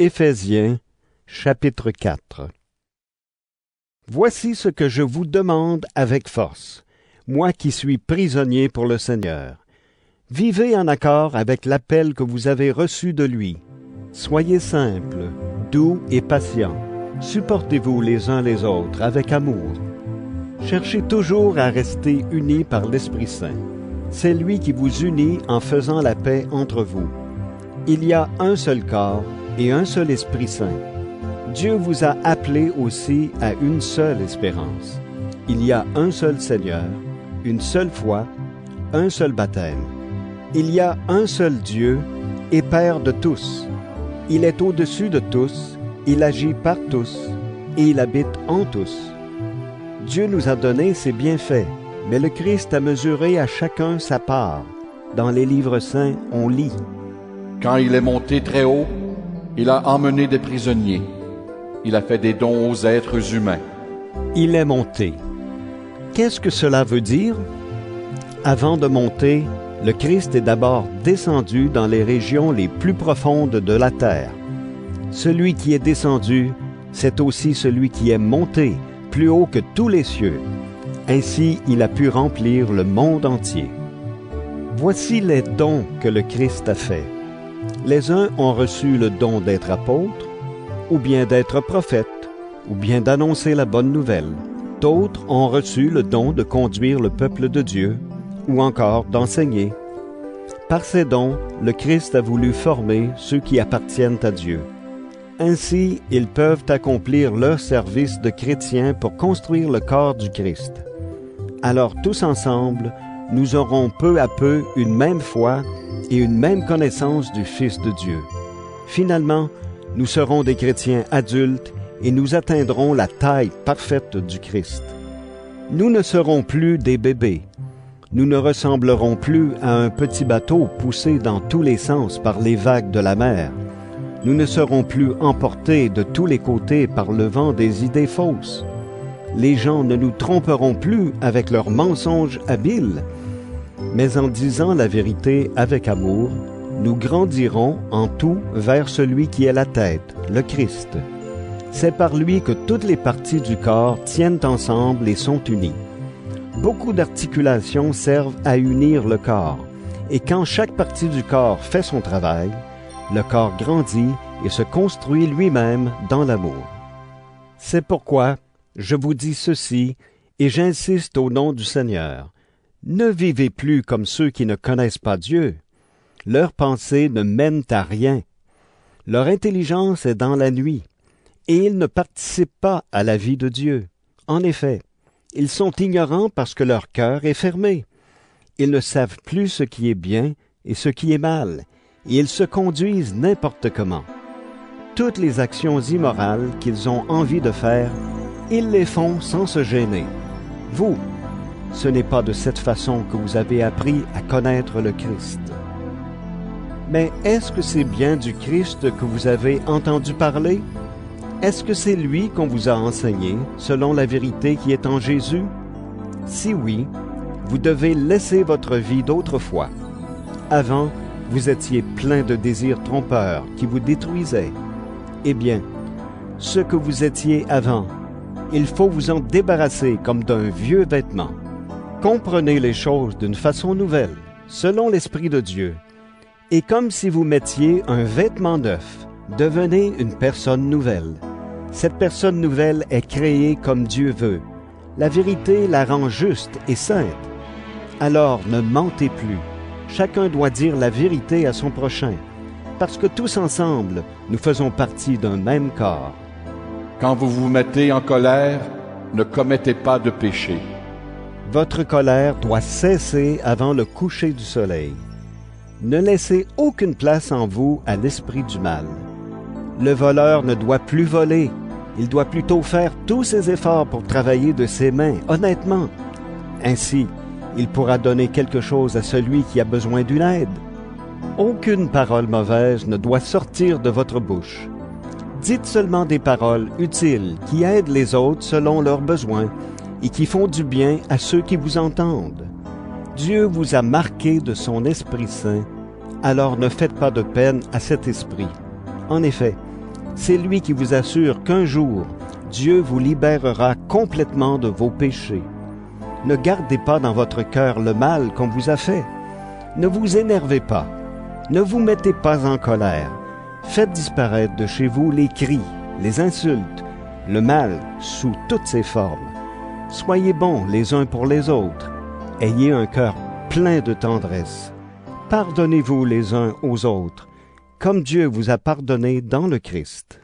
Éphésiens, chapitre 4. Voici ce que je vous demande avec force, moi qui suis prisonnier pour le Seigneur. Vivez en accord avec l'appel que vous avez reçu de lui. Soyez simples, doux et patients. Supportez-vous les uns les autres avec amour. Cherchez toujours à rester unis par l'Esprit Saint. C'est lui qui vous unit en faisant la paix entre vous. Il y a un seul corps et un seul Esprit Saint. Dieu vous a appelés aussi à une seule espérance. Il y a un seul Seigneur, une seule foi, un seul baptême. Il y a un seul Dieu et Père de tous. Il est au-dessus de tous, il agit par tous, et il habite en tous. Dieu nous a donné ses bienfaits, mais le Christ a mesuré à chacun sa part. Dans les livres saints, on lit. Quand il est monté très haut, il a emmené des prisonniers. Il a fait des dons aux êtres humains. Il est monté. Qu'est-ce que cela veut dire? Avant de monter, le Christ est d'abord descendu dans les régions les plus profondes de la terre. Celui qui est descendu, c'est aussi celui qui est monté plus haut que tous les cieux. Ainsi, il a pu remplir le monde entier. Voici les dons que le Christ a faits. Les uns ont reçu le don d'être apôtres, ou bien d'être prophètes, ou bien d'annoncer la bonne nouvelle. D'autres ont reçu le don de conduire le peuple de Dieu, ou encore d'enseigner. Par ces dons, le Christ a voulu former ceux qui appartiennent à Dieu. Ainsi, ils peuvent accomplir leur service de chrétiens pour construire le corps du Christ. Alors tous ensemble, nous aurons peu à peu une même foi et une même connaissance du Fils de Dieu. Finalement, nous serons des chrétiens adultes et nous atteindrons la taille parfaite du Christ. Nous ne serons plus des bébés. Nous ne ressemblerons plus à un petit bateau poussé dans tous les sens par les vagues de la mer. Nous ne serons plus emportés de tous les côtés par le vent des idées fausses. Les gens ne nous tromperont plus avec leurs mensonges habiles. Mais en disant la vérité avec amour, nous grandirons en tout vers celui qui est la tête, le Christ. C'est par lui que toutes les parties du corps tiennent ensemble et sont unies. Beaucoup d'articulations servent à unir le corps, et quand chaque partie du corps fait son travail, le corps grandit et se construit lui-même dans l'amour. C'est pourquoi je vous dis ceci, et j'insiste au nom du Seigneur. Ne vivez plus comme ceux qui ne connaissent pas Dieu. Leurs pensées ne mènent à rien. Leur intelligence est dans la nuit, et ils ne participent pas à la vie de Dieu. En effet, ils sont ignorants parce que leur cœur est fermé. Ils ne savent plus ce qui est bien et ce qui est mal, et ils se conduisent n'importe comment. Toutes les actions immorales qu'ils ont envie de faire, ils les font sans se gêner. Vous, ce n'est pas de cette façon que vous avez appris à connaître le Christ. Mais est-ce que c'est bien du Christ que vous avez entendu parler? Est-ce que c'est lui qu'on vous a enseigné, selon la vérité qui est en Jésus? Si oui, vous devez laisser votre vie d'autrefois. Avant, vous étiez plein de désirs trompeurs qui vous détruisaient. Eh bien, ce que vous étiez avant, il faut vous en débarrasser comme d'un vieux vêtement. Comprenez les choses d'une façon nouvelle, selon l'Esprit de Dieu. Et comme si vous mettiez un vêtement neuf, devenez une personne nouvelle. Cette personne nouvelle est créée comme Dieu veut. La vérité la rend juste et sainte. Alors ne mentez plus. Chacun doit dire la vérité à son prochain, parce que tous ensemble, nous faisons partie d'un même corps. Quand vous vous mettez en colère, ne commettez pas de péché. Votre colère doit cesser avant le coucher du soleil. Ne laissez aucune place en vous à l'esprit du mal. Le voleur ne doit plus voler. Il doit plutôt faire tous ses efforts pour travailler de ses mains, honnêtement. Ainsi, il pourra donner quelque chose à celui qui a besoin d'une aide. Aucune parole mauvaise ne doit sortir de votre bouche. Dites seulement des paroles utiles qui aident les autres selon leurs besoins et qui font du bien à ceux qui vous entendent. Dieu vous a marqué de son Esprit Saint, alors ne faites pas de peine à cet esprit. En effet, C'est lui qui vous assure qu'un jour, Dieu vous libérera complètement de vos péchés. Ne gardez pas dans votre cœur le mal qu'on vous a fait. Ne vous énervez pas. Ne vous mettez pas en colère. Faites disparaître de chez vous les cris, les insultes, le mal sous toutes ses formes. Soyez bons les uns pour les autres. Ayez un cœur plein de tendresse. Pardonnez-vous les uns aux autres, comme Dieu vous a pardonné dans le Christ.